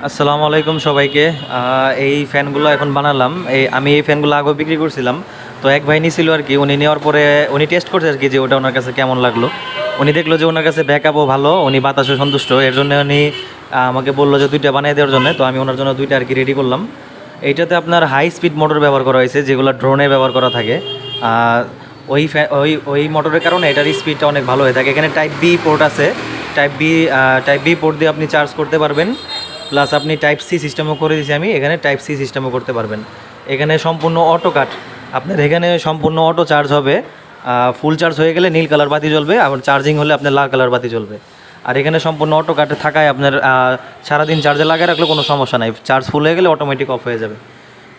আসসালামু আলাইকুম সবাইকে। এই ফ্যানগুলো এখন বানালাম। আমি এই ফ্যানগুলো আগেও বিক্রি করছিলাম। তো এক ভাই নিছিল আর কি, উনি নেওয়ার পরে উনি টেস্ট করছে আর কি যে ওটা ওনার কাছে কেমন লাগলো। উনি দেখলো যে ওনার কাছে ব্যাকআপও ভালো, উনি বাতাসে সন্তুষ্ট, এর জন্য উনি আমাকে বললো যে দুইটা বানিয়ে দেওয়ার জন্য। তো আমি ওনার জন্য দুইটা আর কি রেডি করলাম। এইটাতে আপনার হাই স্পিড মোটর ব্যবহার করা হয়েছে, যেগুলো ড্রোনে ব্যবহার করা থাকে। ওই ওই মোটরের কারণে এটার স্পিডটা অনেক ভালো হয়ে থাকে। এখানে টাইপ বি পোর্ট আছে। টাইপ বি পোর্ট দিয়ে আপনি চার্জ করতে পারবেন, প্লাস আপনি টাইপ সি সিস্টেমও করে দিয়েছি আমি, এখানে টাইপ সি সিস্টেমও করতে পারবেন। এখানে সম্পূর্ণ অটো কাট, আপনার এখানে সম্পূর্ণ অটো চার্জ হবে। ফুল চার্জ হয়ে গেলে নীল কালার বাতি জ্বলবে, আবার চার্জিং হলে আপনার লাল কালার বাতি জ্বলবে। আর এখানে সম্পূর্ণ অটো কাট থাকায় আপনার সারাদিন চার্জে লাগিয়ে রাখলে কোনো সমস্যা নাই, চার্জ ফুল হয়ে গেলে অটোমেটিক অফ হয়ে যাবে।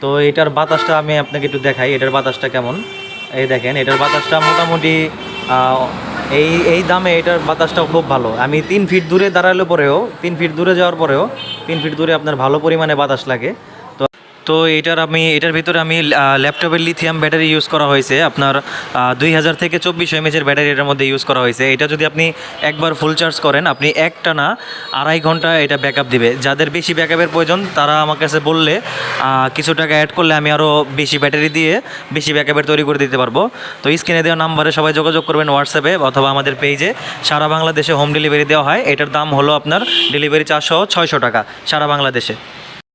তো এটার বাতাসটা আমি আপনাকে একটু দেখাই, এটার বাতাসটা কেমন। এই দেখেন, এটার বাতাসটা মোটামুটি এই এই দামে এটার বাতাসটাও খুব ভালো। আমি 3 ফিট দূরে দাঁড়ালে পরেও, 3 ফিট দূরে যাওয়ার পরেও 3 ফিট দূরে আপনার ভালো পরিমাণে বাতাস লাগে। তো তো এটার ভিতরে আমি ল্যাপটপের লিথিয়াম ব্যাটারি ইউজ করা হয়েছে। আপনার 2000 থেকে 2400 এমএচের ব্যাটারি এটার মধ্যে ইউজ করা হয়েছে। এটা যদি আপনি একবার ফুল চার্জ করেন, আপনি একটানা 2.5 ঘন্টা এটা ব্যাকআপ দিবে। যাদের বেশি ব্যাকআপের প্রয়োজন তারা আমার কাছে বললে কিছু টাকা অ্যাড করলে আমি আরও বেশি ব্যাটারি দিয়ে বেশি ব্যাকআপের তৈরি করে দিতে পারবো। তো স্ক্রিনে দেওয়া নাম্বারে সবাই যোগাযোগ করবেন হোয়াটসঅ্যাপে অথবা আমাদের পেজে। সারা বাংলাদেশে হোম ডেলিভারি দেওয়া হয়। এটার দাম হলো আপনার ডেলিভারি চার্জ সহ 600 টাকা সারা বাংলাদেশে।